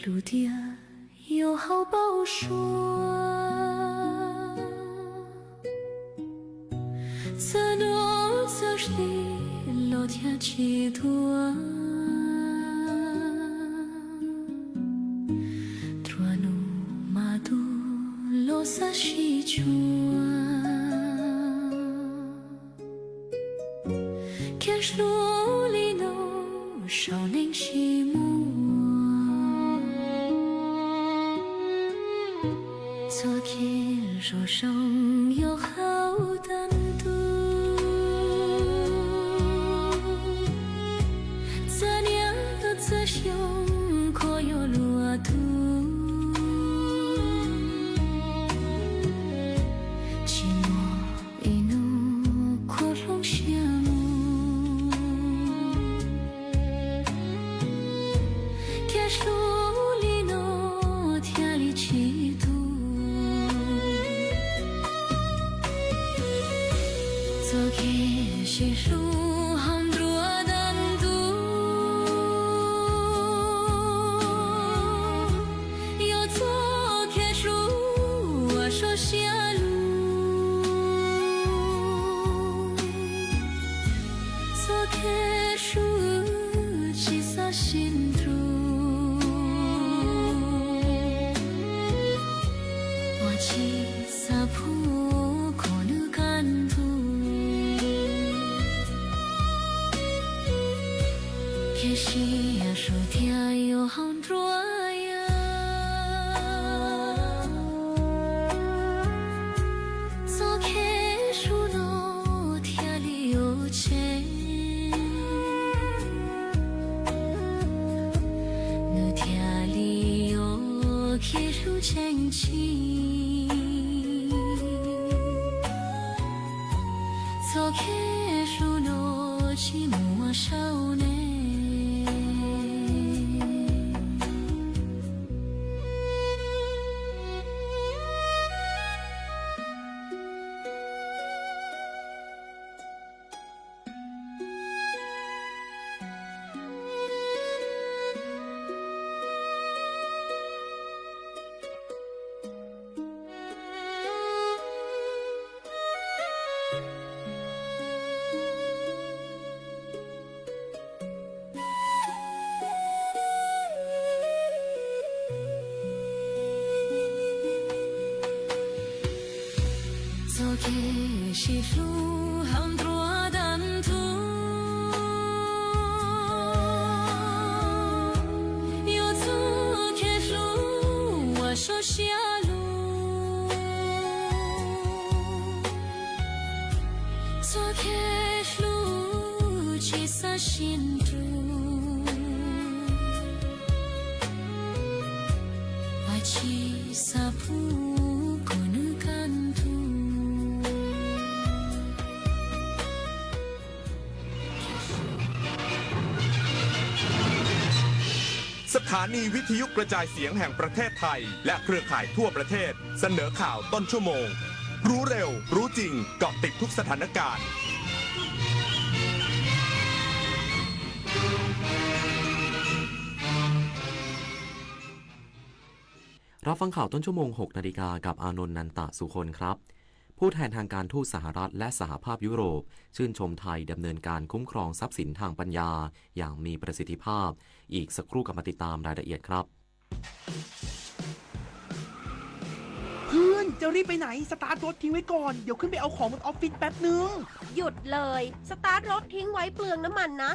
路底有好包说，怎能老天气多，多努马杜罗萨西楚，Cash路里诺少年西木，昨天手上有好单独。这胸口有路途，寂寞一怒扩容羡慕，看书里诺天里气度，走开细数。สถานีวิทยุกระจายเสียงแห่งประเทศไทยและเครือข่ายทั่วประเทศเสนอข่าวต้นชั่วโมงรู้เร็วรู้จริงเกาะติดทุกสถานการณ์รับฟังข่าวต้นชั่วโมง 6 นาฬิกากับอานนท์นันตะสุคนครับผู้แทนทางการทูตสหรัฐและสหภาพยุโรปชื่นชมไทยดำเนินการคุ้มครองทรัพย์สินทางปัญญาอย่างมีประสิทธิภาพอีกสักครู่กลับมาติดตามรายละเอียดครับเพื่อนจะรีบไปไหนสตาร์ทรถทิ้งไว้ก่อนเดี๋ยวขึ้นไปเอาของบนออฟฟิศแป๊บนึงหยุดเลยสตาร์ทรถทิ้งไว้เปลืองน้ำมันนะ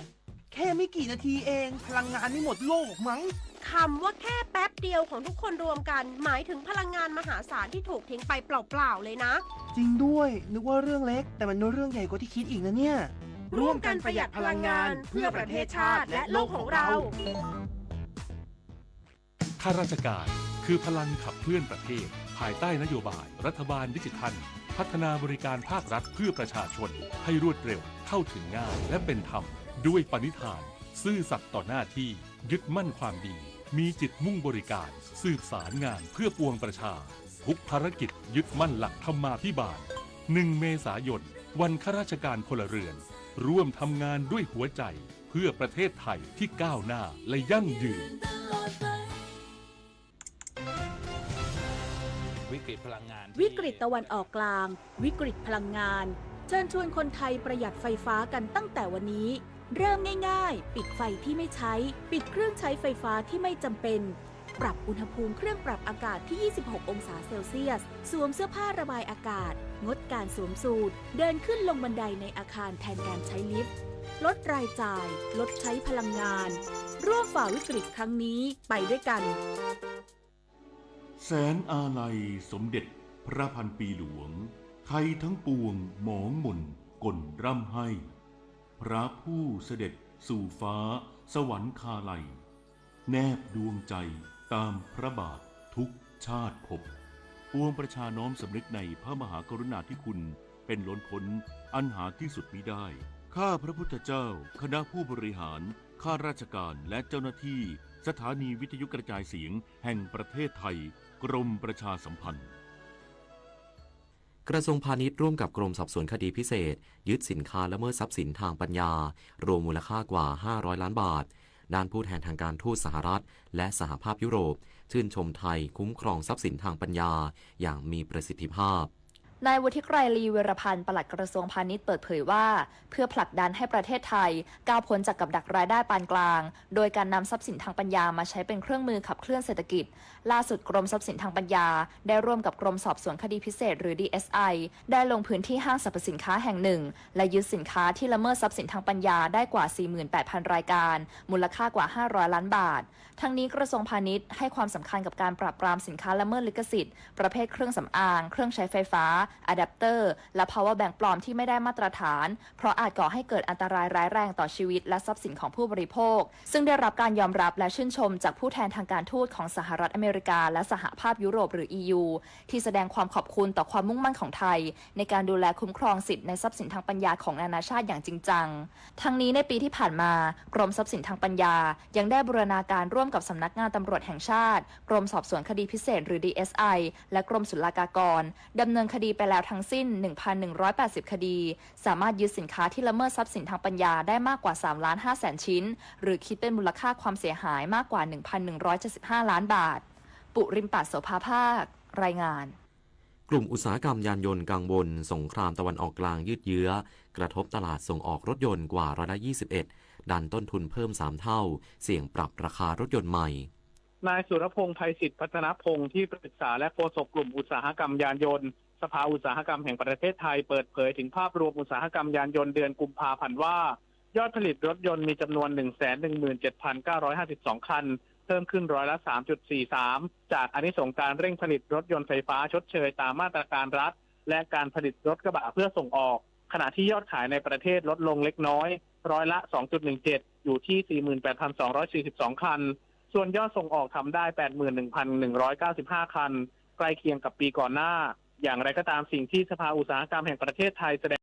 แค่ไม่กี่นาทีเองพลังงานไม่หมดโลกมั้งคำว่าแค่แป๊บเดียวของทุกคนรวมกันหมายถึงพลังงานมหาศาลที่ถูกทิ้งไปเปล่าๆเลยนะจริงด้วยนึกว่าเรื่องเล็กแต่มันเรื่องใหญ่กว่าที่คิดอีกนะเนี่ยร่วมกันประหยัดพลังงานเพื่อประเทศชาติและโลกของเราข้าราชการคือพลังขับเคลื่อนประเทศภายใต้นโยบายรัฐบาลดิจิทัลพัฒนาบริการภาครัฐเพื่อประชาชนให้รวดเร็วเข้าถึงง่ายและเป็นธรรมด้วยปณิธานซื่อสัตย์ต่อหน้าที่ยึดมั่นความดีมีจิตมุ่งบริการสืบสารงานเพื่อปวงประชาทุกภารกิจยึดมั่นหลักธรรมาภิบาล1 เมษายนวันข้าราชการพลเรือนร่วมทำงานด้วยหัวใจเพื่อประเทศไทยที่ก้าวหน้าและยั่งยืนวิกฤตพลังงานวิกฤตตะวันออกกลางวิกฤตพลังงาน เชิญชวนคนไทยประหยัดไฟฟ้ากันตั้งแต่วันนี้เริ่มง่ายๆปิดไฟที่ไม่ใช้ปิดเครื่องใช้ไฟฟ้าที่ไม่จำเป็นปรับอุณหภูมิเครื่องปรับอากาศที่ 26 องศาเซลเซียสสวมเสื้อผ้าระบายอากาศงดการสวมสูทเดินขึ้นลงบันไดในอาคารแทนการใช้ลิฟต์ลดรายจ่ายลดใช้พลังงานร่วมฝ่าวิกฤตครั้งนี้ไปด้วยกันแสนอาลัยสมเด็จพระพันปีหลวงไทยทั้งปวงหมองหม่นก่นร่ำให้พระผู้เสด็จสู่ฟ้าสวรรคาลัยแนบดวงใจตามพระบาททุกชาติภพปวงประชาน้อมสำนึกในพระมหากรุณาธิคุณเป็นล้นพ้นอันหาที่สุดมิได้ข้าพระพุทธเจ้าคณะผู้บริหารข้าราชการและเจ้าหน้าที่สถานีวิทยุกระจายเสียงแห่งประเทศไทยกรมประชาสัมพันธ์กระทรวงพาณิชย์ร่วมกับกรมสอบสวนคดีพิเศษยึดสินค้าละเมิดทรัพย์สินทางปัญญารวมมูลค่ากว่า500ล้านบาทด้านผู้แทนทางการทูตสหรัฐและสหภาพยุโรปชื่นชมไทยคุ้มครองทรัพย์สินทางปัญญาอย่างมีประสิทธิภาพนายวุฒิไกรลีเวรพันธ์ปลัดกระทรวงพาณิชย์เปิดเผยว่าเพื่อผลักดันให้ประเทศไทยก้าวพ้นจากกับดักรายได้ปานกลางโดยการนำทรัพย์สินทางปัญญามาใช้เป็นเครื่องมือขับเคลื่อนเศรษฐกิจล่าสุดกรมทรัพย์สินทางปัญญาได้ร่วมกับกรมสอบสวนคดีพิเศษหรือ DSI ได้ลงพื้นที่ห้างสรรพสินค้าแห่งหนึ่งและยึดสินค้าที่ละเมิดทรัพย์สินทางปัญญาได้กว่า 48,000 รายการมูลค่ากว่า500ล้านบาททั้งนี้กระทรวงพาณิชย์ให้ความสำคัญกับการปราบปรามสินค้าละเมิดลิขสิทธิ์ประเภทเครื่องสำอางเครื่องใช้ไฟฟ้าอะแดปเตอร์และ power bank ปลอมที่ไม่ได้มาตรฐานเพราะอาจก่อให้เกิดอันตรายร้ายแรงต่อชีวิตและทรัพย์สินของผู้บริโภคซึ่งได้รับการยอมรับและชื่นชมจากผู้แทนทางการทูตของสหรัฐอเมริกาและสหภาพยุโรปหรือ EU ที่แสดงความขอบคุณต่อความมุ่งมั่นของไทยในการดูแลคุ้มครองสิทธิในทรัพย์สินทางปัญญาของนานาชาติอย่างจริงจังทั้งนี้ในปีที่ผ่านมากรมทรัพย์สินทางปัญญายังได้บูรณาการร่วมกับสำนักงานตำรวจแห่งชาติกรมสอบสวนคดีพิเศษหรือ DSI และกรมศุลกากรดำเนินคดีไปแล้วทั้งสิ้น 1,180 คดีสามารถยึดสินค้าที่ละเมิดทรัพย์สินทางปัญญาได้มากกว่า 3,500,000 ชิ้นหรือคิดเป็นมูลค่าความเสียหายมากกว่า 1,175 ล้านบาทปุริมปัสโสภาภาครายงานกลุ่มอุตสาหกรรมยานยนต์กังวลสงครามตะวันออกกลางยืดเยื้อกระทบตลาดส่งออกรถยนต์กว่า21%ดันต้นทุนเพิ่ม3เท่าเสี่ยงปรับราคารถยนต์ใหม่นายสุรพงษ์ไพศิษฐ์พัฒนพงษ์ที่ปรึกษาและโฆษกกลุ่มอุตสาหกรรมยานยนต์สภาอุตสาหกรรมแห่งประเทศไทยเปิดเผยถึงภาพรวมอุตสาหกรรมยานยนต์เดือนกุมภาพันธ์ว่ายอดผลิตรถยนต์มีจำนวน 117,952 คันเพิ่มขึ้นร้อยละ 3.43 จากอานิสงส์การเร่งผลิตรถยนต์ไฟฟ้าชดเชยตามมาตรการรัฐและการผลิตรถกระบะเพื่อส่งออกขณะที่ยอดขายในประเทศลดลงเล็กน้อยร้อยละ 2.17 อยู่ที่ 48,242 คันส่วนยอดส่งออกทำได้ 81,195 คันใกล้เคียงกับปีก่อนหน้าอย่างไรก็ตามสิ่งที่สภาอุตสาหกรรมแห่งประเทศไทยแสดง